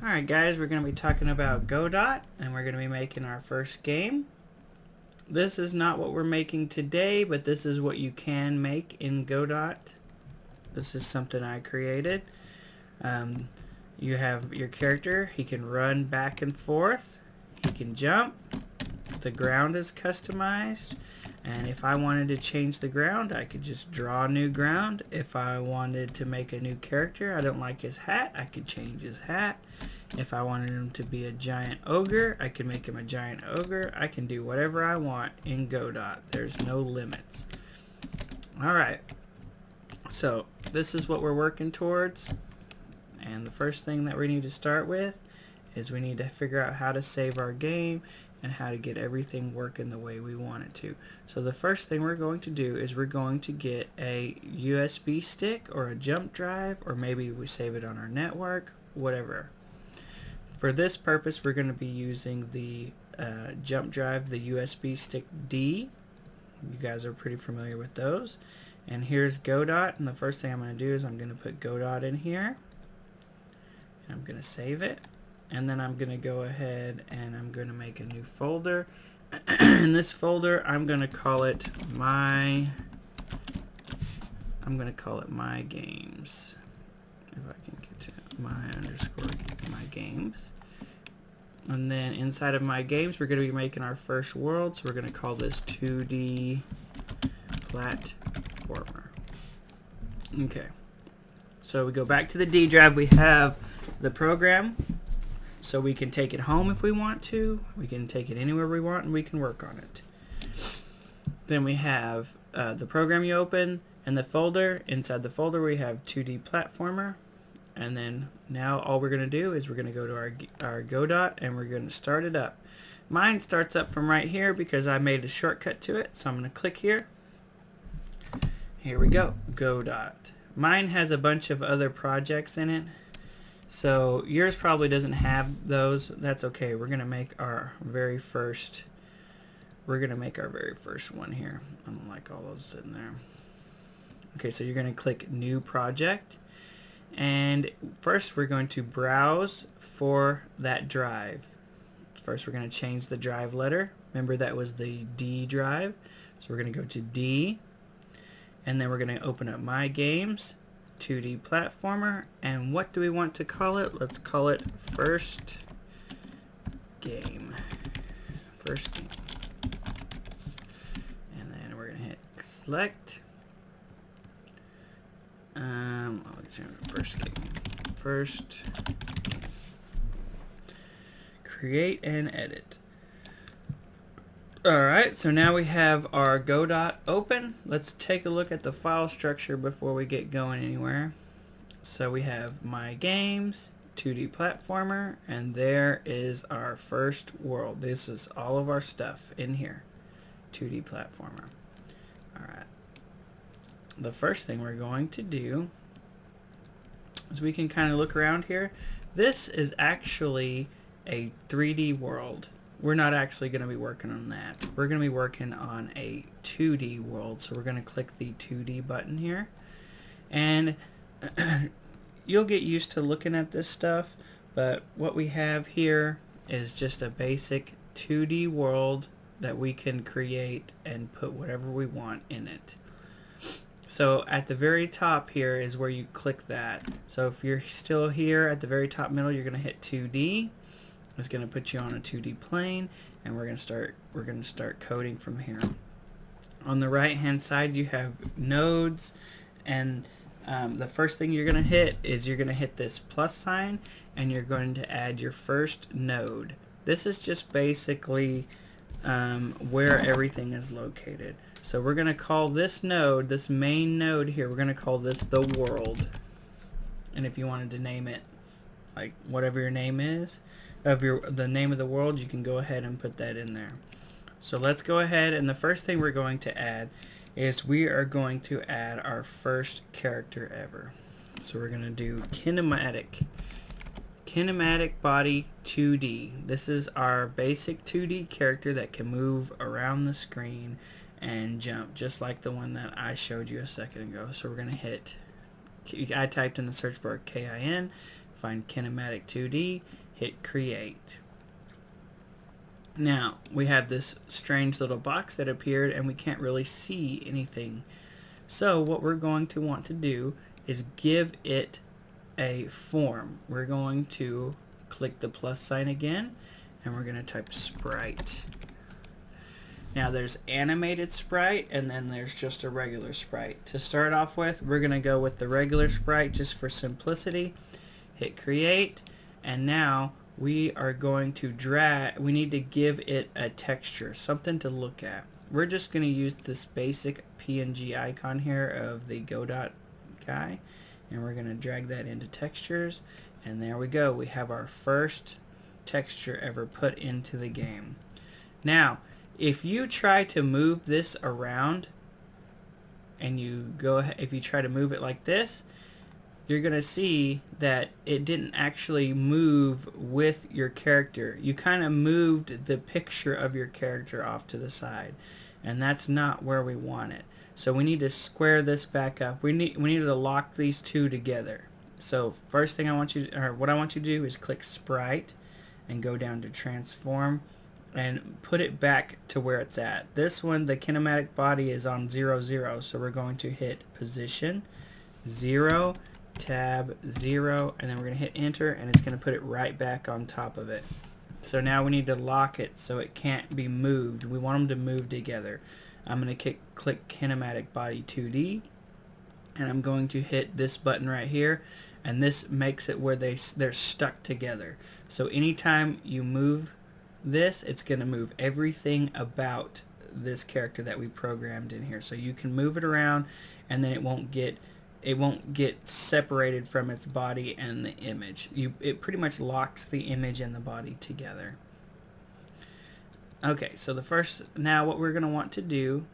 Alright guys, we're going to be talking about Godot, and we're going to be making our first game. This is not what we're making today, but this is what you can make in Godot. This is something I created. You have your character, he can run back and forth, he can jump, the ground is customized, and if I wanted to change the ground, I could just draw new ground. If I wanted to make a new character, I don't like his hat, I could change his hat. If I wanted him to be a giant ogre, I can make him a giant ogre. I can do whatever I want in Godot. There's no limits. Alright, so this is what we're working towards. And the first thing that we need to start with is we need to figure out how to save our game and how to get everything working the way we want it to. So the first thing we're going to do is we're going to get a USB stick or a jump drive, or maybe we save it on our network, whatever. For this purpose, we're going to be using the jump drive, the USB stick D. You guys are pretty familiar with those. And here's Godot, and the first thing I'm going to do is I'm going to put Godot in here. And I'm going to save it. And then I'm going to go ahead and I'm going to make a new folder. In this folder, I'm going to call it my games. If I can get to my games. And then inside of my games, we're going to be making our first world. So we're going to call this 2D platformer. Okay. So we go back to the D drive. We have the program. So we can take it home if we want to. We can take it anywhere we want and we can work on it. Then we have the program you open and the folder. Inside the folder we have 2D platformer. And then now all we're going to do is we're going to go to our Godot and we're going to start it up. Mine starts up from right here because I made a shortcut to it. So I'm going to click here. Here we go, Godot. Mine has a bunch of other projects in it. So yours probably doesn't have those. That's okay. We're going to make our very first one here. I don't like all those sitting there. Okay, so you're going to click new project. And first we're going to browse for that drive. First we're going to change the drive letter. Remember that was the D drive. So we're going to go to D. And then we're going to open up My Games, 2D platformer. And what do we want to call it? Let's call it First Game. First Game. And then we're going to hit select. First game. First game. Create and edit. Alright, so now we have our Godot open. Let's take a look at the file structure before we get going anywhere. So we have My Games, 2D platformer, and there is our first world. This is all of our stuff in here. 2D platformer. Alright. The first thing we're going to do is we can kind of look around here. This is actually a 3D world. We're not actually going to be working on that. We're going to be working on a 2D world. So we're going to click the 2D button here. And you'll get used to looking at this stuff. But what we have here is just a basic 2D world that we can create and put whatever we want in it. So at the very top here is where you click that. So if you're still here at the very top middle, you're going to hit 2D. It's going to put you on a 2D plane, and we're going to start coding from here. On the right hand side you have nodes, and the first thing you're going to hit is you're going to hit this plus sign, and you're going to add your first node. This is just basically where everything is located. So we're going to call this node, this main node here, we're going to call this the world. And if you wanted to name it like whatever your name is of the name of the world, you can go ahead and put that in there. So let's go ahead, and the first thing we're going to add is we are going to add our first character ever. So we're going to do kinematic body 2D. This is our basic 2D character that can move around the screen and jump, just like the one that I showed you a second ago. So we're going to hit, I typed in the search bar KIN, find kinematic 2D, hit create. Now we have this strange little box that appeared and we can't really see anything. So what we're going to want to do is give it a form. We're going to click the plus sign again and we're going to type sprite. Now there's animated sprite and then there's just a regular sprite. To start off with, we're going to go with the regular sprite just for simplicity. Hit create, and now we are going to we need to give it a texture, something to look at. We're just going to use this basic PNG icon here of the Gotdot guy, and we're going to drag that into textures, and there we go. We have our first texture ever put into the game. Now, if you try to move this around, and if you try to move it like this, you're going to see that it didn't actually move with your character. You kind of moved the picture of your character off to the side, and that's not where we want it. So we need to square this back up. We need to lock these two together. So first thing what I want you to do is click sprite and go down to transform and put it back to where it's at. This one, the kinematic body is on 0, 0, so we're going to hit position 0, tab 0, and then we're going to hit enter, and it's going to put it right back on top of it. So now we need to lock it so it can't be moved. We want them to move together. I'm going to click kinematic body 2D, and I'm going to hit this button right here, and this makes it where they're stuck together. So anytime you move this, it's going to move everything about this character that we programmed in here. So you can move it around, and then it won't get separated from its body and the image. It pretty much locks the image and the body together. Okay, so now what we're going to want to do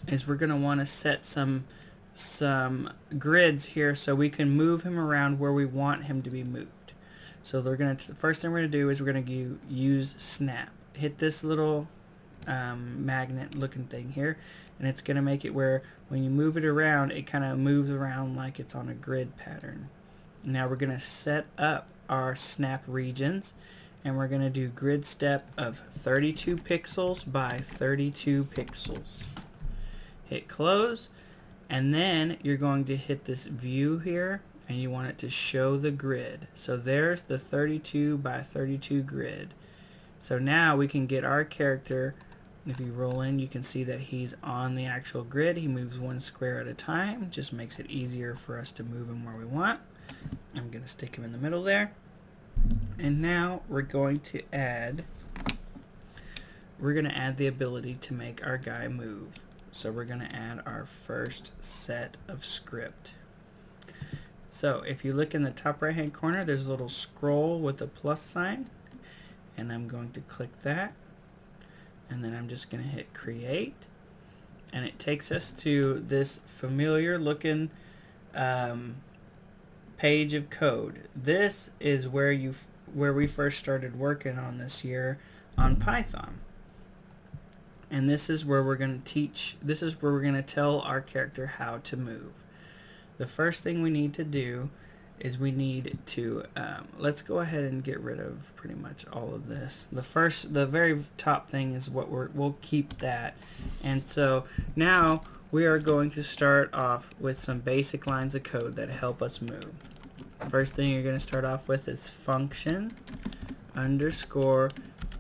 is we're going to want to set some grids here so we can move him around where we want him to be moved. So the first thing we're going to do is we're going to use snap. Hit this little magnet looking thing here, and it's going to make it where when you move it around, it kind of moves around like it's on a grid pattern. Now we're going to set up our snap regions, and we're going to do grid step of 32 pixels by 32 pixels. Hit close, and then you're going to hit this view here, and you want it to show the grid. So there's the 32 by 32 grid. So now we can get our character. If you roll in, you can see that he's on the actual grid. He moves one square at a time. Just makes it easier for us to move him where we want. I'm going to stick him in the middle there. And now we're going to add the ability to make our guy move. So we're going to add our first set of script. So if you look in the top right hand corner, there's a little scroll with a plus sign, and I'm going to click that, and then I'm just going to hit create, and it takes us to this familiar looking page of code. This is where we first started working on this year on Python, and this is where we're going to tell our character how to move. The first thing we need to do is we need to let's go ahead and get rid of pretty much all of this. The very top thing is what we'll keep that. And so now we are going to start off with some basic lines of code that help us move. First thing you're going to start off with is function underscore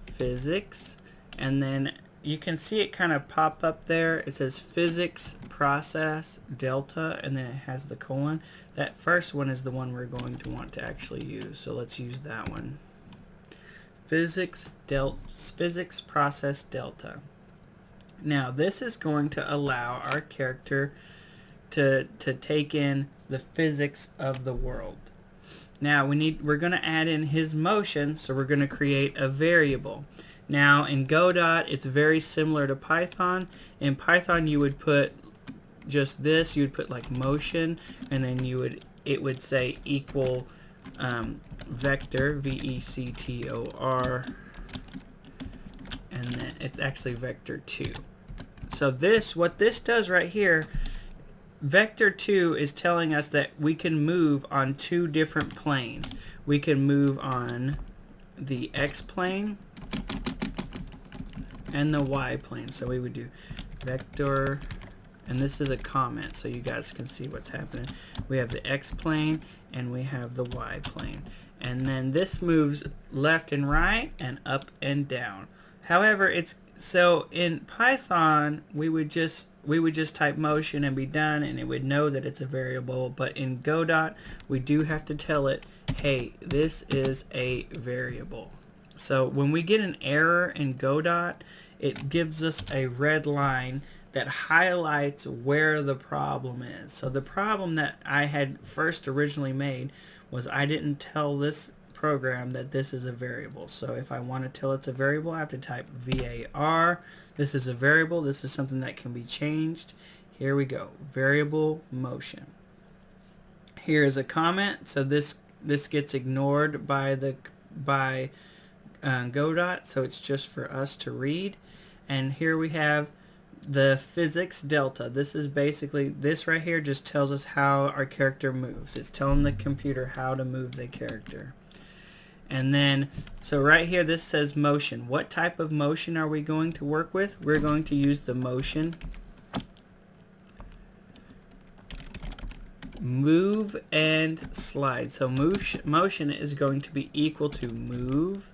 physics, and then you can see it kind of pop up there. It says physics process delta, and then it has the colon. That first one is the one we're going to want to actually use, so let's use that one. Physics process delta. Now this is going to allow our character to take in the physics of the world. Now we're going to add in his motion, so we're going to create a variable. Now in Godot, it's very similar to Python. In Python, you would put just this. You would put like motion, and then it would say equal vector, vector, and then it's actually vector 2. So what this does right here vector 2 is telling us that we can move on two different planes. We can move on the x plane and the y plane. So we would do vector, and this is a comment so you guys can see what's happening. We have the x plane and we have the y plane, and then this moves left and right and up and down. However, so in Python we would just type motion and be done, and it would know that it's a variable. But in Godot we do have to tell it, hey, this is a variable. So when we get an error in Godot, it gives us a red line that highlights where the problem is. So the problem that I had first originally made was I didn't tell this program that this is a variable. So if I want to tell it's a variable, I have to type var. This is a variable. This is something that can be changed. Here we go. Variable motion. Here is a comment. So this gets ignored by Godot. So it's just for us to read. And here we have the physics delta. This is basically, this right here just tells us how our character moves. It's telling the computer how to move the character. And then, so right here this says motion. What type of motion are we going to work with? We're going to use the motion move and slide. So motion is going to be equal to move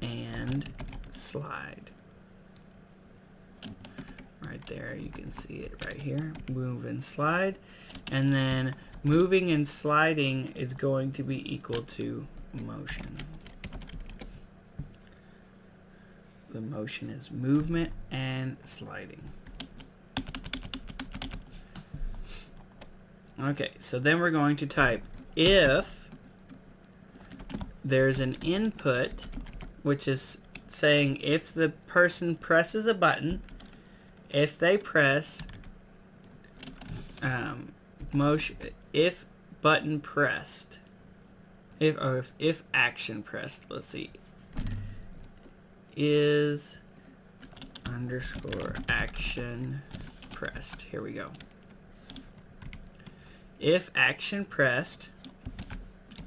and slide. Right there, you can see it right here, move and slide. And then moving and sliding is going to be equal to motion. The motion is movement and sliding. Okay, so then we're going to type if there's an input, which is saying if the person presses a button, if they press motion, if button pressed, if action pressed, let's see, is underscore action pressed. Here we go. If action pressed,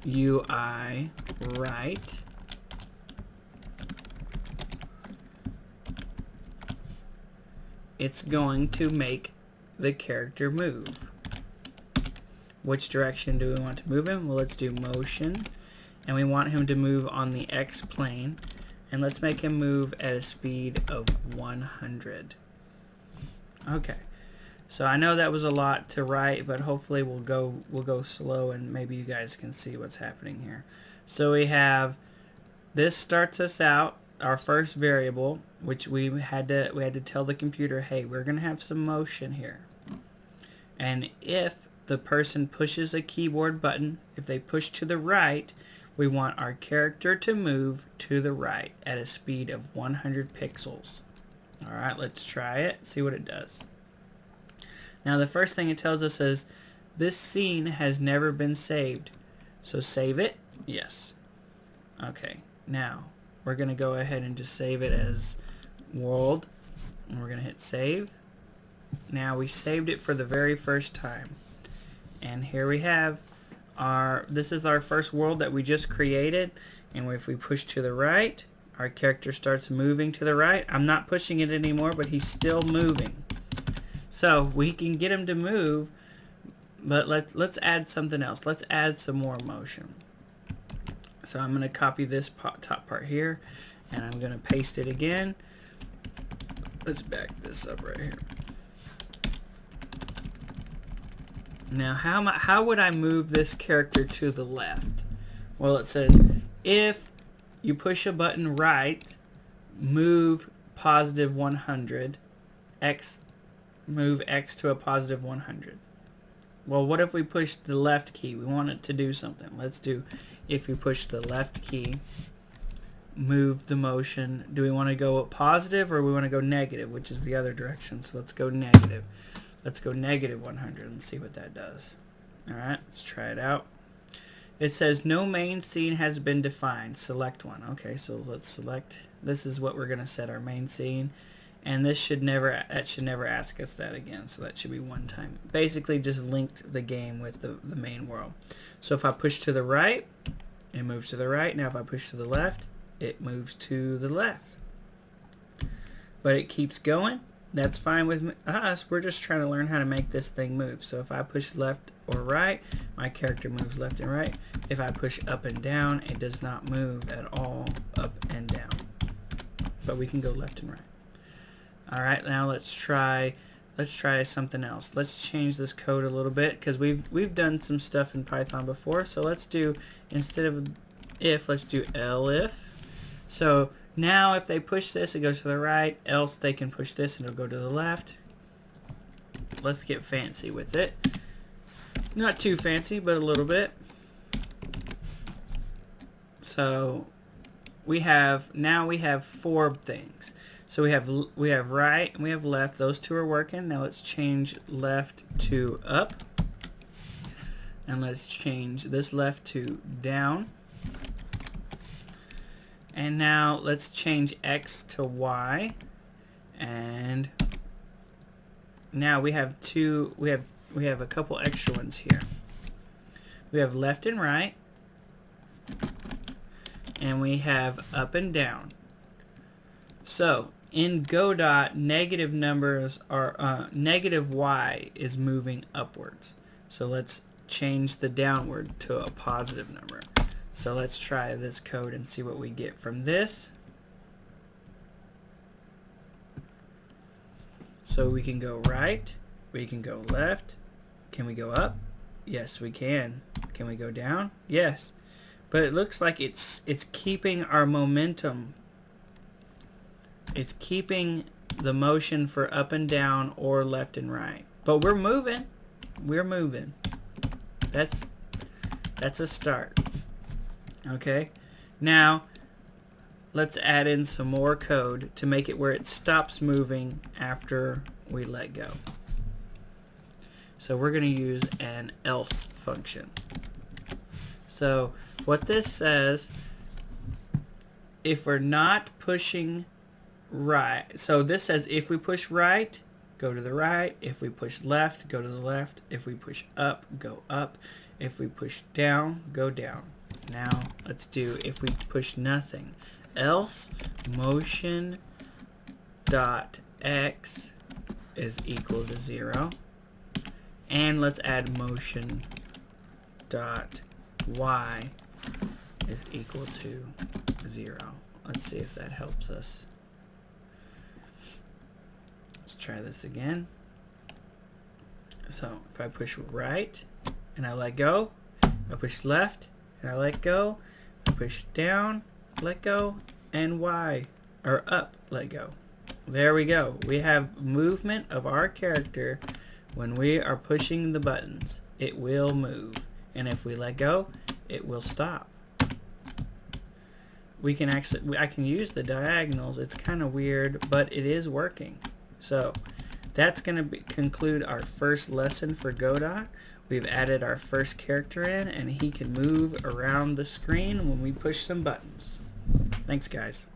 UI right, it's going to make the character move. Which direction do we want to move him? Well, let's do motion, and we want him to move on the X plane, and let's make him move at a speed of 100. Okay, so I know that was a lot to write, but hopefully we'll go slow and maybe you guys can see what's happening here. So we have, this starts us out, our first variable, which we had to tell the computer, hey, we're gonna have some motion here. And if the person pushes a keyboard button, if they push to the right, we want our character to move to the right at a speed of 100 pixels. Alright, let's try it, see what it does. Now the first thing it tells us is this scene has never been saved. So save it? Yes. Okay, now we're going to go ahead and just save it as world, and we're going to hit save. Now we saved it for the very first time. And here we have this is our first world that we just created, and if we push to the right, our character starts moving to the right. I'm not pushing it anymore, but he's still moving. So we can get him to move, but let's add something else. Let's add some more motion. So I'm going to copy this top part here, and I'm going to paste it again. Let's back this up right here. Now how would I move this character to the left? Well, it says if you push a button right, move positive 100, move X to a positive 100. Well, what if we push the left key? We want it to do something. Let's do, if we push the left key, move the motion. Do we want to go positive or we want to go negative, which is the other direction? So let's go negative. Let's go negative 100 and see what that does. Alright, let's try it out. It says no main scene has been defined. Select one. Okay, so let's select. This is what we're going to set our main scene. and that should never ask us that again. So that should be one time. Basically just linked the game with the main world. So if I push to the right, it moves to the right. Now if I push to the left, it moves to the left. But it keeps going. That's fine with us. We're just trying to learn how to make this thing move. So if I push left or right, my character moves left and right. If I push up and down, it does not move at all up and down. But we can go left and right. Alright, now let's try something else. Let's change this code a little bit because we've done some stuff in Python before. So let's do, instead of if, let's do elif. So now if they push this, it goes to the right, else they can push this and it'll go to the left. Let's get fancy with it. Not too fancy, but a little bit. So now we have 4 things. So we have right and we have left. Those 2 are working. Now let's change left to up. And let's change this left to down. And now let's change X to Y. And now we have a couple extra ones here. We have left and right. And we have up and down. So in Godot, negative numbers are negative Y is moving upwards. So let's change the downward to a positive number. So let's try this code and see what we get from this. So we can go right, we can go left. Can we go up? Yes, we can. Can we go down? Yes. But it looks like it's keeping our momentum. It's keeping the motion for up and down or left and right. But we're moving. We're moving. That's a start. Okay. Now let's add in some more code to make it where it stops moving after we let go. So we're going to use an else function. So what this says, if we're not pushing right, so this says if we push right, go to the right. If we push left, go to the left. If we push up, go up. If we push down, go down. Now let's do if we push nothing. Else motion dot x is equal to 0. And let's add motion dot y is equal to 0. Let's see if that helps us. Let's try this again. So if I push right and I let go, I push left and I let go, I push down, let go, and Y, or up, let go. There we go. We have movement of our character when we are pushing the buttons. It will move. And if we let go, it will stop. We can actually, I can use the diagonals. It's kind of weird, but it is working. So that's going to conclude our first lesson for Godot. We've added our first character in, and he can move around the screen when we push some buttons. Thanks, guys.